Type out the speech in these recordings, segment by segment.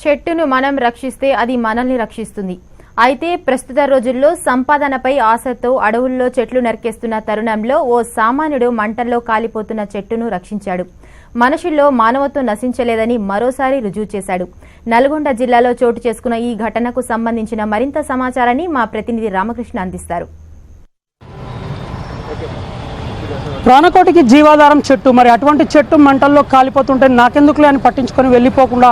చెట్టును మనం రక్షిస్తే అది మనల్ని రక్షిస్తుంది. అయితే ప్రస్తుత రోజుల్లో సంపాదనపై ఆశతో అడవుల్లో చెట్లు నరికేస్తున్న తరుణంలో ఓ సామాన్యుడు మంటల్లో కాలిపోతున్న చెట్టును రక్షించాడు. మనుషుల్లో మానవత్వం నశించలేదని మరోసారి రుజువు చేశాడు. నల్గొండ జిల్లాలో చోటు చేసుకున్న ఈ ఘటనకు సంబంధించిన మరింత సమాచారాన్ని మా ప్రతినిధి రామకృష్ణ అందిస్తారు. ప్రాణకోటికి జీవాధారం చెట్టు. మరి అటువంటి చెట్టు మంటల్లో కాలిపోతుంటే నాకెందుకులే అని పట్టించుకొని వెళ్ళిపోకుండా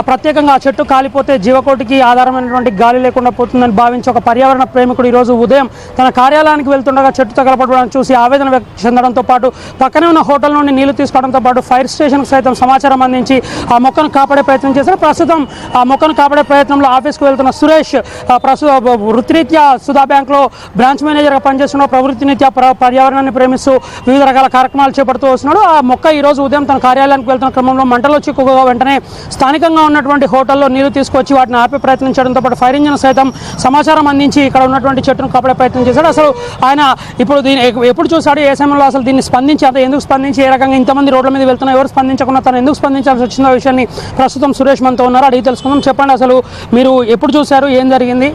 ప్రత్యేకంగా ఆ చెట్టు కాలిపోతే జీవకోటికి ఆధారమైనటువంటి గాలి లేకుండా పోతుందని భావించి ఒక పర్యావరణ ప్రేమికుడు ఈరోజు ఉదయం తన కార్యాలయానికి వెళ్తుండగా చెట్టు తగలపడడం చూసి ఆవేదన వ్యక్తం చెందడంతో పాటు పక్కనే ఉన్న హోటల్ నుండి నీళ్లు తీసుకోవడంతో పాటు ఫైర్ స్టేషన్కు సైతం సమాచారం అందించి ఆ మొక్కను కాపాడే ప్రయత్నం చేశారు. ప్రస్తుతం ఆ మొక్కను కాపాడే ప్రయత్నంలో ఆఫీస్కు వెళ్తున్న సురేష్ వృత్తిరీత్యా సుధా బ్యాంక్లో బ్రాంచ్ మేనేజర్గా పనిచేస్తున్న ప్రవృత్తిరీత్యా పర్యావరణాన్ని ప్రేమిస్తూ వివిధ రకాల కార్యక్రమాలు చేపడుతూ వస్తున్నాడు. ఆ మొక్క ఈ రోజు ఉదయం తన కార్యాలయానికి వెళ్తున్న క్రమంలో మంటలు చిక్కుగా వెంటనే స్థానికంగా ఉన్నటువంటి హోటల్లో నీళ్లు తీసుకొచ్చి వాటిని ఆపే ప్రయత్నం చేయడంతో పాటు ఫైర్ ఇంజిన్ సైతం సమాచారం అందించి ఇక్కడ ఉన్నటువంటి చెట్టును కాపాడే ప్రయత్నం చేశాడు. అసలు ఆయన ఇప్పుడు దీన్ని ఎప్పుడు చూశాడు, ఏ సమయంలో అసలు దీన్ని స్పందించి అంత ఎందుకు స్పందించి ఏ రకంగా ఇంతమంది రోడ్ల మీద వెళ్తున్నా ఎవరు స్పందించకుండా తను ఎందుకు స్పందించాల్సి వచ్చిన విషయాన్ని ప్రస్తుతం సురేష్ మనతో ఉన్నారు, అడిగి తెలుసుకుందాం. చెప్పండి, అసలు మీరు ఎప్పుడు చూశారు, ఏం జరిగింది,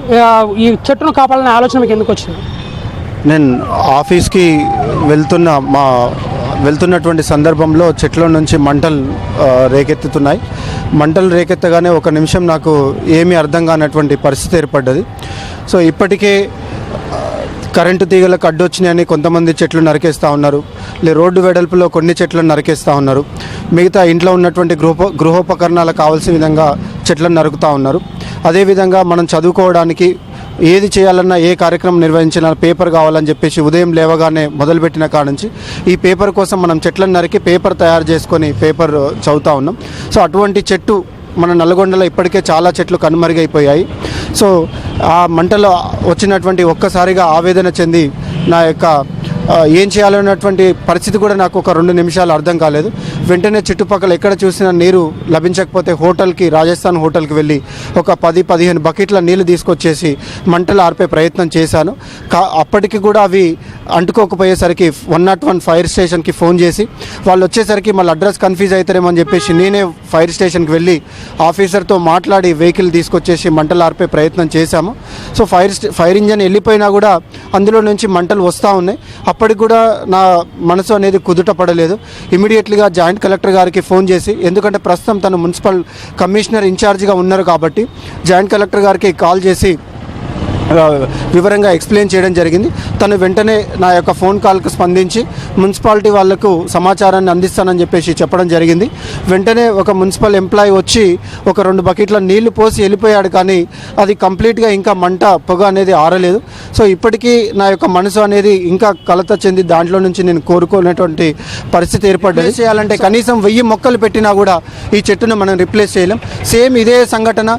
ఈ చెట్టును కాపాడాలనే ఆలోచన మీకు ఎందుకు వచ్చింది? నేను ఆఫీస్కి వెళ్తున్నటువంటి సందర్భంలో చెట్ల నుంచి మంటలు రేకెత్తుతున్నాయి. మంటలు రేకెత్తగానే ఒక నిమిషం నాకు ఏమీ అర్థం కానటువంటి పరిస్థితి ఏర్పడ్డది. సో ఇప్పటికే కరెంటు తీగలకు అడ్డొచ్చినాయని కొంతమంది చెట్లు నరికేస్తూ ఉన్నారు, రోడ్డు వెడల్పులో కొన్ని చెట్లను నరికేస్తూ ఉన్నారు, మిగతా ఇంట్లో ఉన్నటువంటి గృహోపకరణాలకు కావాల్సిన విధంగా చెట్లను నరుకుతూ ఉన్నారు. అదేవిధంగా మనం చదువుకోవడానికి ఏది చేయాలన్నా ఏ కార్యక్రమం నిర్వహించినా పేపర్ కావాలని చెప్పేసి ఉదయం లేవగానే మొదలుపెట్టిన కాడ నుంచి ఈ పేపర్ కోసం మనం చెట్లను నరికి పేపర్ తయారు చేసుకొని పేపర్ చదువుతూ ఉన్నాం. సో అటువంటి చెట్టు మన నల్గొండలో ఇప్పటికే చాలా చెట్లు కనుమరుగైపోయాయి. సో ఆ మంటలో వచ్చినటువంటి ఒక్కసారిగా ఆవేదన చెంది నా యొక్క ఏం చేయాలన్నటువంటి పరిస్థితి కూడా నాకు ఒక 2 నిమిషాలు అర్థం కాలేదు. వెంటనే చుట్టుపక్కల ఎక్కడ చూసినా నీరు లభించకపోతే రాజస్థాన్ హోటల్కి వెళ్ళి ఒక 10-15 బకెట్ల నీళ్లు తీసుకొచ్చేసి మంటలు ఆర్పే ప్రయత్నం చేశాను. అప్పటికి కూడా అవి అంటుకోకపోయేసరికి 101 ఫైర్ స్టేషన్కి ఫోన్ చేసి వాళ్ళు వచ్చేసరికి మళ్ళీ అడ్రస్ కన్ఫ్యూజ్ అవుతారేమని చెప్పేసి నేనే ఫైర్ స్టేషన్కి వెళ్ళి ఆఫీసర్తో మాట్లాడి వెహికల్ తీసుకొచ్చేసి మంటలు ఆర్పే ప్రయత్నం చేశాము. సో ఫైర్ ఇంజన్ వెళ్ళిపోయినా కూడా అందులో నుంచి మంటలు వస్తూ ఉన్నాయి. అప్పటికి కూడా నా మనసు అనేది కుదుట పడలేదు. ఇమీడియట్లీగా జాయింట్ కలెక్టర్ గారికి ఫోన్ చేసి, ఎందుకంటే ప్రస్తుతం తను మున్సిపల్ కమిషనర్ ఇన్ఛార్జిగా ఉన్నారు కాబట్టి జాయింట్ కలెక్టర్ గారికి కాల్ చేసి వివరంగా ఎక్స్ప్లెయిన్ చేయడం జరిగింది. తను వెంటనే నా యొక్క ఫోన్ కాల్కు స్పందించి మున్సిపాలిటీ వాళ్లకు సమాచారాన్ని అందిస్తానని చెప్పేసి చెప్పడం జరిగింది. వెంటనే ఒక మున్సిపల్ ఎంప్లాయీ వచ్చి ఒక 2 బకెట్ల నీళ్లు పోసి వెళ్ళిపోయాడు, కానీ అది కంప్లీట్గా ఇంకా పొగ అనేది ఆరలేదు. సో ఇప్పటికీ నా యొక్క మనసు అనేది ఇంకా కలత చెంది దాంట్లో నుంచి నేను కోరుకునేటువంటి పరిస్థితి ఏర్పడ్డది. చేయాలంటే కనీసం 1000 మొక్కలు పెట్టినా కూడా ఈ చెట్టును మనం రిప్లేస్ చేయలేం. సేమ్ ఇదే సంఘటన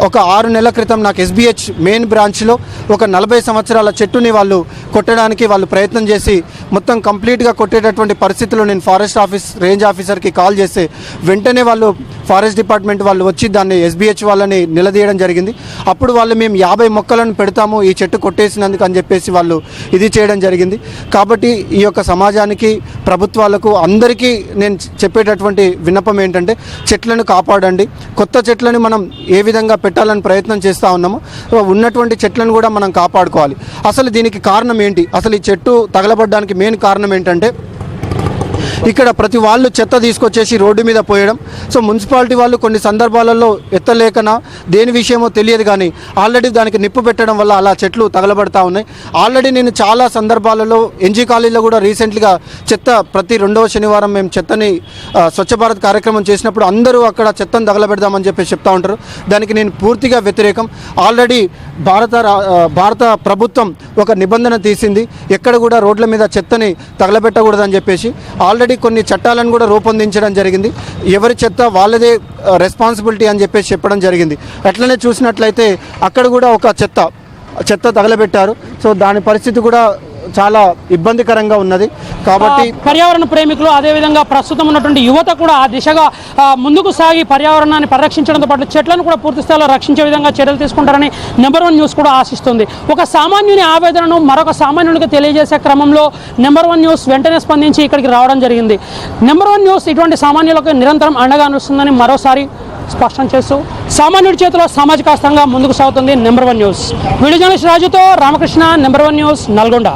ఒక 6 నెలల క్రితం నాకు SBH మెయిన్ బ్రాంచ్లో ఒక 40 సంవత్సరాల చెట్టుని వాళ్ళు కొట్టడానికి వాళ్ళు ప్రయత్నం చేసి మొత్తం కంప్లీట్గా కొట్టేటటువంటి పరిస్థితుల్లో నేను ఫారెస్ట్ ఆఫీస్ రేంజ్ ఆఫీసర్కి కాల్ చేస్తే వెంటనే వాళ్ళు ఫారెస్ట్ డిపార్ట్మెంట్ వాళ్ళు వచ్చి దాన్ని SBH వాళ్ళని నిలదీయడం జరిగింది. అప్పుడు వాళ్ళు మేము 50 మొక్కలను పెడతాము ఈ చెట్టు కొట్టేసినందుకు అని చెప్పేసి వాళ్ళు ఇది చేయడం జరిగింది. కాబట్టి ఈ యొక్క సమాజానికి, ప్రభుత్వాలకు, అందరికీ నేను చెప్పేటటువంటి విన్నపం ఏంటంటే చెట్లను కాపాడండి. కొత్త చెట్లను మనం ఏ విధంగా పెట్టాలని ప్రయత్నం చేస్తూ ఉన్నామో ఉన్నటువంటి చెట్లను కూడా మనం కాపాడుకోవాలి. అసలు దీనికి కారణం ఏంటి, అసలు ఈ చెట్టు తగలబడడానికి మెయిన్ కారణం ఏంటంటే ఇక్కడ ప్రతి వాళ్ళు చెత్త తీసుకొచ్చేసి రోడ్డు మీద పోయడం. సో మున్సిపాలిటీ వాళ్ళు కొన్ని సందర్భాలలో ఎత్తలేకనా దేని విషయమో తెలియదు, కానీ ఆల్రెడీ దానికి నిప్పు పెట్టడం వల్ల అలా చెట్లు తగలబడతా ఉన్నాయి. ఆల్రెడీ నేను చాలా సందర్భాలలో NG కాలేజీలో కూడా రీసెంట్గా చెత్త ప్రతి 2వ శనివారం మేము చెత్తని స్వచ్ఛ భారత్ కార్యక్రమం చేసినప్పుడు అందరూ అక్కడ చెత్తను తగలబెడదామని చెప్పి చెప్తా ఉంటారు. దానికి నేను పూర్తిగా వ్యతిరేకం. ఆల్రెడీ భారత ప్రభుత్వం ఒక నిబంధన తీసింది, ఎక్కడ కూడా రోడ్ల మీద చెత్తని తగలబెట్టకూడదని చెప్పేసి. ఆల్రెడీ కొన్ని చట్టాలను కూడా రూపొందించడం జరిగింది. ఎవరి చెత్త వాళ్ళదే రెస్పాన్సిబిలిటీ అని చెప్పేసి చెప్పడం జరిగింది. అట్లనే చూసినట్లయితే అక్కడ కూడా ఒక చెత్త తగలబెట్టారు. సో దాని పరిస్థితి కూడా చాలా ఇబ్బందికరంగా ఉన్నది. కాబట్టి పర్యావరణ ప్రేమికులు, అదేవిధంగా ప్రస్తుతం ఉన్నటువంటి యువత కూడా ఆ దిశగా ముందుకు సాగి పర్యావరణాన్ని పరిరక్షించడంతో పాటు చెట్లను కూడా పూర్తి స్థాయిలో రక్షించే విధంగా చర్యలు తీసుకుంటారని నెంబర్ 1 న్యూస్ కూడా ఆశిస్తుంది. ఒక సామాన్యుని ఆవేదనను మరొక సామాన్యునికి తెలియజేసే క్రమంలో నెంబర్ 1 న్యూస్ వెంటనే స్పందించి ఇక్కడికి రావడం జరిగింది. నెంబర్ 1 న్యూస్ ఇటువంటి సామాన్యులకు నిరంతరం అండగా నిలుస్తుందని మరోసారి స్పష్టం చేస్తూ సామాన్యుడి చేతిలో సామాజిక అస్త్రంగా ముందుకు సాగుతుంది నెంబర్ 1 న్యూస్. వీడియో జర్నలిస్ట్ రాజుతో రామకృష్ణ, నెంబర్ 1 న్యూస్, నల్గొండ.